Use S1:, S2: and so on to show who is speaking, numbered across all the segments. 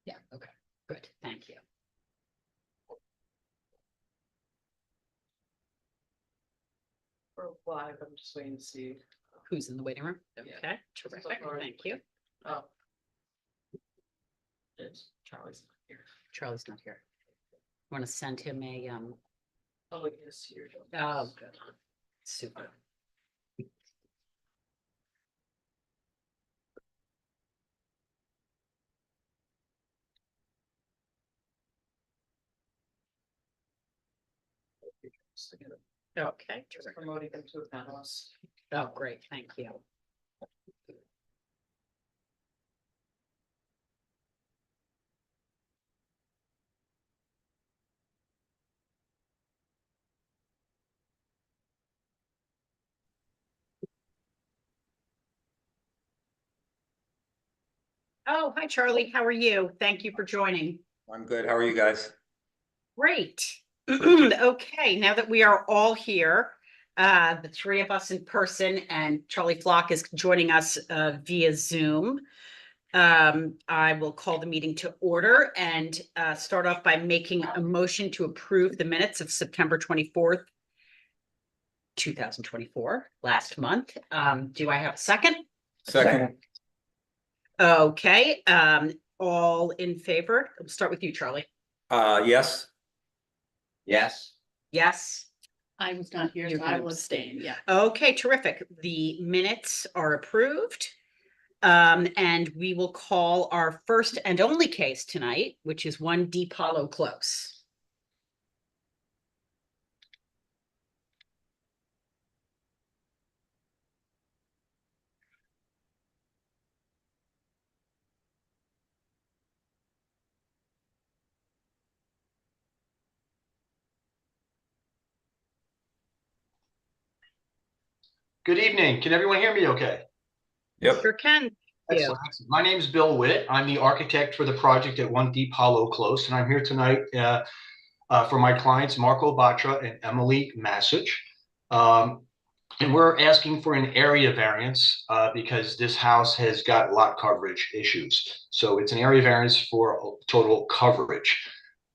S1: Yeah, okay, good, thank you.
S2: We're live, I'm just waiting to see.
S1: Who's in the waiting room?
S2: Yeah.
S1: Okay, terrific, thank you.
S2: Oh. It's Charlie's not here.
S1: Charlie's not here. Want to send him a,
S2: Oh, yes, here.
S1: oh, good, super. Okay,
S2: Just
S1: terrific.
S2: promoting him to a panelist.
S1: Oh, great, thank you. Oh, hi, Charlie. How are you? Thank you for joining.
S3: I'm good. How are you guys?
S1: Great. Okay, now that we are all here, the three of us in person and Charlie Flock is joining us via Zoom. I will call the meeting to order and start off by making a motion to approve the minutes of September 24th, 2024, last month. Do I have a second?
S3: Second.
S1: Okay, all in favor? We'll start with you, Charlie.
S3: Yes.
S4: Yes.
S1: Yes.
S5: I was not here,
S1: You
S5: so
S1: can
S5: I will abstain, yeah.
S1: Okay, terrific. The minutes are approved. And we will call our first and only case tonight, which is 1 Deep Hollow Close.
S4: Good evening. Can everyone hear me okay?
S3: Yep.
S1: Sure can.
S4: Excellent. Excellent. My name is Bill Witt. I'm the architect for the project at 1 Deep Hollow Close, and I'm here tonight for my clients, Marco Batra and Emily Masich. And we're asking for an area variance because this house has got lot coverage issues. So it's an area variance for total coverage.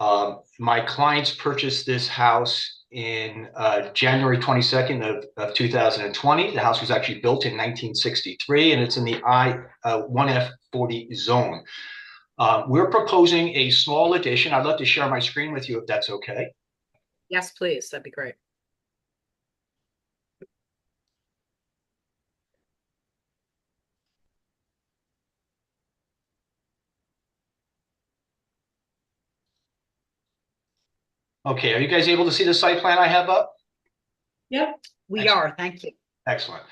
S4: My clients purchased this house in January 22nd of 2020. The house was actually built in 1963, and it's in the I-1F40 zone. We're proposing a small addition. I'd love to share my screen with you if that's okay.
S1: Yes, please. That'd be great.
S4: Okay, are you guys able to see the site plan I have up?
S5: Yep.
S1: We
S4: Excellent.
S1: are. Thank you.
S4: Excellent.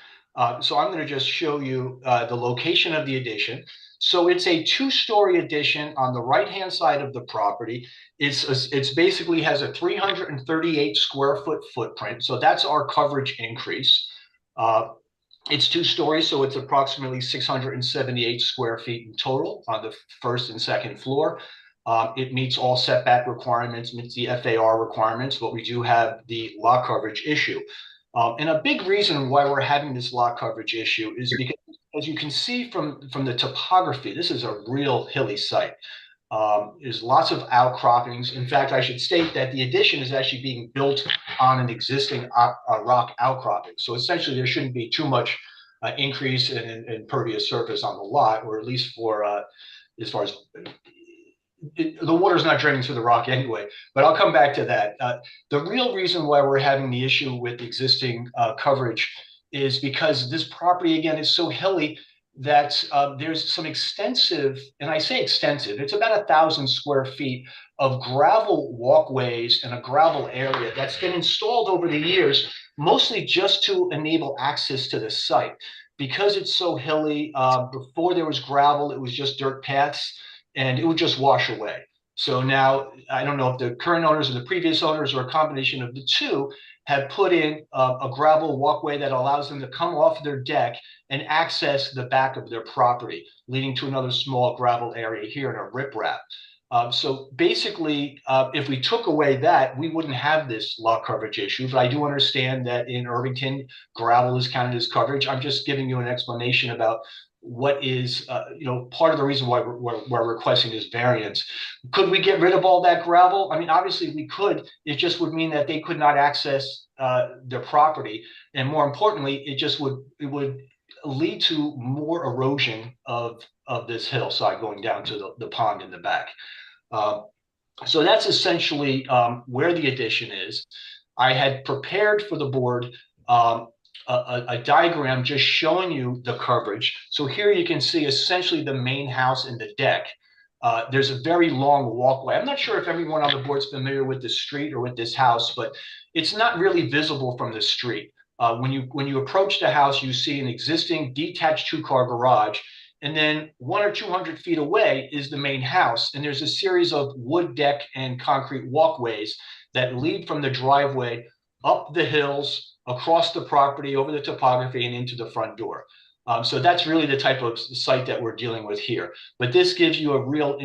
S4: So I'm going to just show you the location of the addition. So it's a two-story addition on the right-hand side of the property. It's basically has a 338 square foot footprint. So that's our coverage increase. It's two stories, so it's approximately 678 square feet in total on the first and second floor. It meets all setback requirements, meets the FAR requirements, but we do have the lot coverage issue. And a big reason why we're having this lot coverage issue is because, as you can see from the topography, this is a real hilly site. There's lots of outcroppings. In fact, I should state that the addition is actually being built on an existing rock outcropping. So essentially, there shouldn't be too much increase in impervious surface on the lot, or at least for as far as the water's not draining through the rock anyway, but I'll come back to that. The real reason why we're having the issue with existing coverage is because this property, again, is so hilly that there's some extensive, and I say extensive, it's about 1,000 square feet of gravel walkways and a gravel area that's been installed over the years, mostly just to enable access to the site. Because it's so hilly, before there was gravel, it was just dirt paths, and it would just wash away. So now, I don't know if the current owners or the previous owners or a combination of the two have put in a gravel walkway that allows them to come off their deck and access the back of their property, leading to another small gravel area here in a riprap. So basically, if we took away that, we wouldn't have this lot coverage issue. But I do understand that in Irvington, gravel is counted as coverage. I'm just giving you an explanation about what is, part of the reason why we're requesting this variance. Could we get rid of all that gravel? I mean, obviously we could. It just would mean that they could not access their property. And more importantly, it would lead to more erosion of this hillside going down to the pond in the back. So that's essentially where the addition is. I had prepared for the board a diagram just showing you the coverage. So here you can see essentially the main house and the deck. There's a very long walkway. I'm not sure if everyone on the board is familiar with the street or with this house, but it's not really visible from the street. When you approach the house, you see an existing detached two-car garage, and then 100 or 200 feet away is the main house. And there's a series of wood deck and concrete walkways that lead from the driveway up the hills, across the property, over the topography, and into the front door. So that's really the type of site that we're dealing with here. But this gives you a real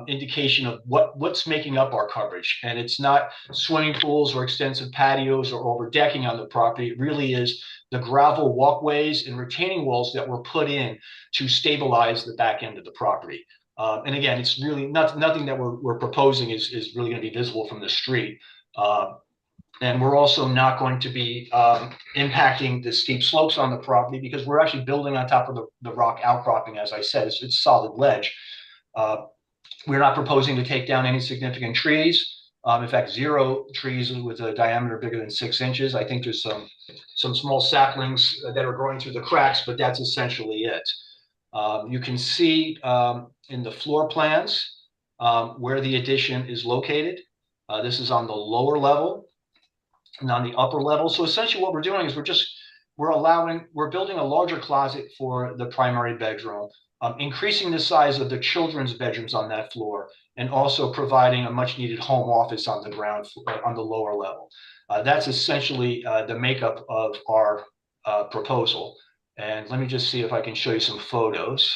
S4: indication of what's making up our coverage. And it's not swimming pools or extensive patios or over decking on the property. It really is the gravel walkways and retaining walls that were put in to stabilize the back end of the property. And again, it's really nothing that we're proposing is really going to be visible from the street. And we're also not going to be impacting the steep slopes on the property because we're actually building on top of the rock outcropping. As I said, it's solid ledge. We're not proposing to take down any significant trees. In fact, 0 trees with a diameter bigger than 6 inches. I think there's some small saplings that are growing through the cracks, but that's essentially it. You can see in the floor plans where the addition is located. This is on the lower level and on the upper level. So essentially what we're doing is we're building a larger closet for the primary bedroom, increasing the size of the children's bedrooms on that floor, and also providing a much needed home office on the ground floor, on the lower level. That's essentially the makeup of our proposal. And let me just see if I can show you some photos.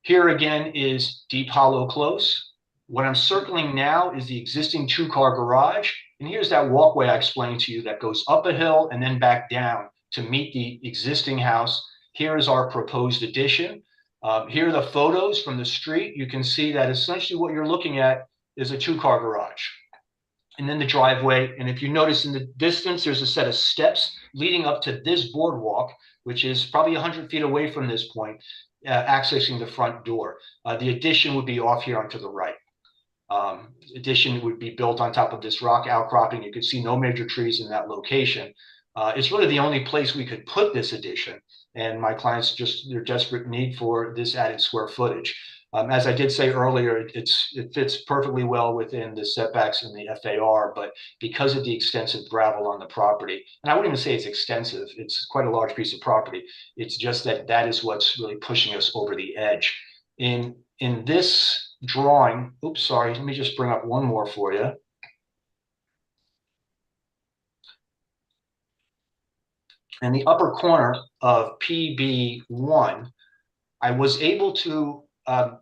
S4: Here again is Deep Hollow Close. What I'm circling now is the existing two-car garage. And here's that walkway I explained to you that goes up a hill and then back down to meet the existing house. Here is our proposed addition. Here are the photos from the street. You can see that essentially what you're looking at is a two-car garage. And then the driveway. And if you notice in the distance, there's a set of steps leading up to this boardwalk, which is probably 100 feet away from this point, accessing the front door. The addition would be off here onto the right. Addition would be built on top of this rock outcropping. You could see no major trees in that location. It's really the only place we could put this addition. And my clients their desperate need for this added square footage. As I did say earlier, it fits perfectly well within the setbacks in the FAR, but because of the extensive gravel on the property, and I wouldn't even say it's extensive, it's quite a large piece of property. It's just that is what's really pushing us over the edge. In this drawing, oops, sorry, let me just bring up one more for you. In the upper corner of PB1, I was able to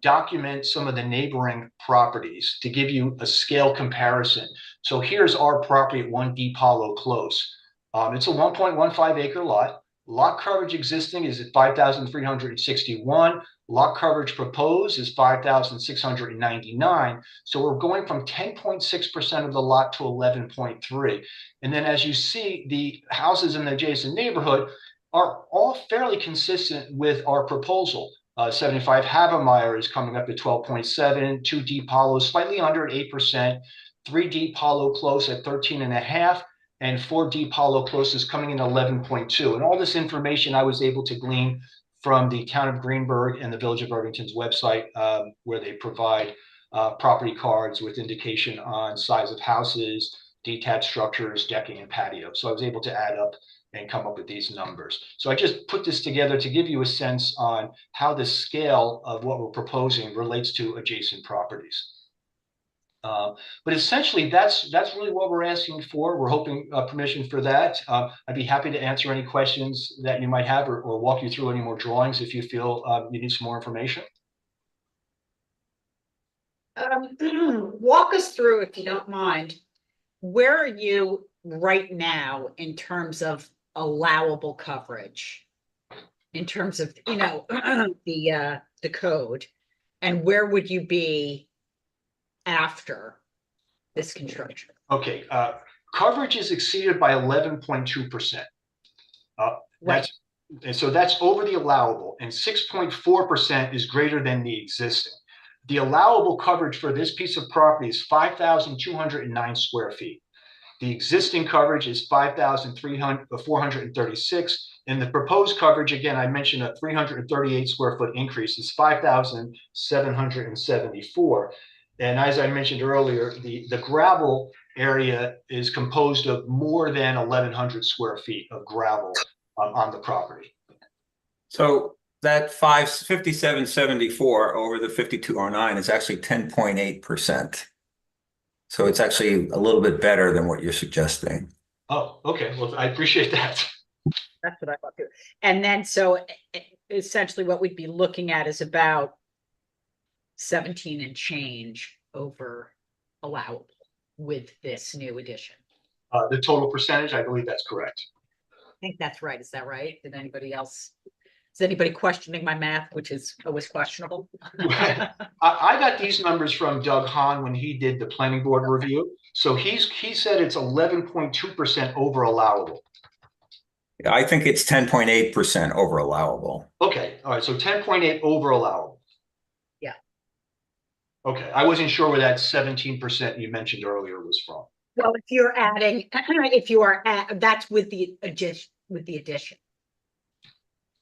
S4: document some of the neighboring properties to give you a scale comparison. So here's our property at 1 Deep Hollow Close. It's a 1.15 acre lot. Lot coverage existing is at 5,361. Lot coverage proposed is 5,699. So we're going from 10.6% of the lot to 11.3. And then as you see, the houses in the adjacent neighborhood are all fairly consistent with our proposal. 75 Havemeyer is coming up at 12.7, 2 Deep Hollow slightly under at 8%, 3 Deep Hollow Close at 13.5, and 4 Deep Hollow Close is coming in 11.2. And all this information I was able to glean from the Town of Greenberg and the Village of Irvington's website, where they provide property cards with indication on size of houses, detached structures, decking, and patio. So I was able to add up and come up with these numbers. So I just put this together to give you a sense on how the scale of what we're proposing relates to adjacent properties. But essentially, that's really what we're asking for. We're hoping permission for that. I'd be happy to answer any questions that you might have or walk you through any more drawings if you feel you need some more information.
S1: Walk us through, if you don't mind, where are you right now in terms of allowable coverage? in terms of, the code? And where would you be after this construction?
S4: Okay, coverage is exceeded by 11.2%.
S1: Right.
S4: And so that's over the allowable, and 6.4% is greater than the existing. The allowable coverage for this piece of property is 5,209 square feet. The existing coverage is 5,436, and the proposed coverage, again, I mentioned a 338 square foot increase, is 5,774. And as I mentioned earlier, the gravel area is composed of more than 1,100 square feet of gravel on the property.
S3: So that 5774 over the 5209 is actually 10.8%. So it's actually a little bit better than what you're suggesting.
S4: Oh, okay. Well, I appreciate that.
S1: That's what I thought too. And then, so essentially what we'd be looking at is about 17 and change over allowable with this new addition.
S4: The total percentage, I believe that's correct.
S1: I think that's right. Is that right? Is anybody questioning my math, which is always questionable?
S4: I got these numbers from Doug Hahn when he did the planning board review. So he said it's 11.2% over allowable.
S3: I think it's 10.8% over allowable.
S4: Okay, all right, so 10.8 over allowable.
S1: Yeah.
S4: Okay, I wasn't sure where that 17% you mentioned earlier was from.
S1: Well, if that's with the addition.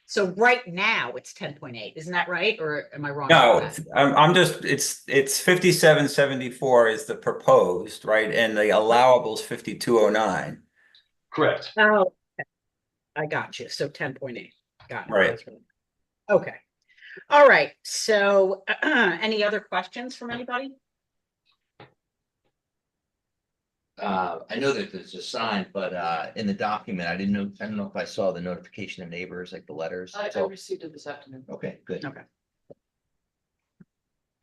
S1: So right now it's 10.8, isn't that right? Or am I wrong?
S3: No,
S1: about that?
S3: I'm just, it's 5774 is the proposed, right? And the allowable is 5209.
S4: Correct.
S1: Oh, okay. I got you. So 10.8. Got it.
S3: Right.
S1: That's right. Okay. All right. So any other questions from anybody?
S6: I know that there's a sign, but in the document, I don't know if I saw the notification of neighbors, like the letters.
S2: I
S6: So-
S2: received it this afternoon.
S6: Okay, good.
S1: Okay.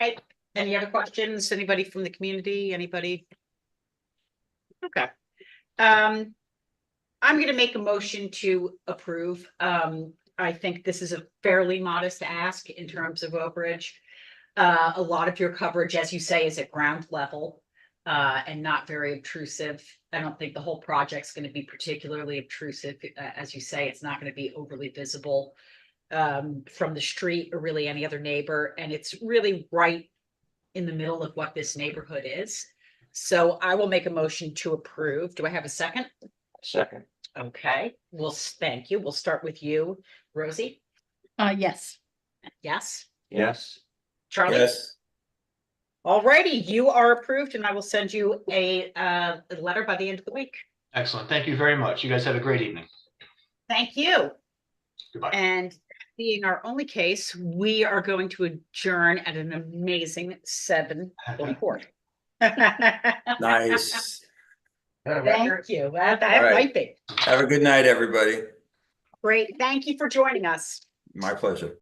S1: Right. Any other questions? Anybody from the community? Anybody? Okay. I'm gonna make a motion to approve. I think this is a fairly modest ask in terms of overage. A lot of your coverage, as you say, is at ground level. And not very obtrusive. I don't think the whole project's going to be particularly obtrusive. As you say, it's not going to be overly visible from the street or really any other neighbor. And it's really right in the middle of what this neighborhood is. So I will make a motion to approve. Do I have a second?
S6: Second.
S1: Okay, thank you. We'll start with you, Rosie.
S5: Yes.
S1: Yes.
S6: Yes.
S1: Charlie?
S3: Yes.
S1: Alrighty, you are approved and I will send you a letter by the end of the week.
S4: Excellent. Thank you very much. You guys have a great evening.
S1: Thank you.
S4: Goodbye.
S1: And being our only case, we are going to adjourn at an amazing 7:44.
S3: Nice.
S1: Thank you. That
S3: right.
S1: might be.
S3: Have a good night, everybody.
S1: Great. Thank you for joining us.
S3: My pleasure.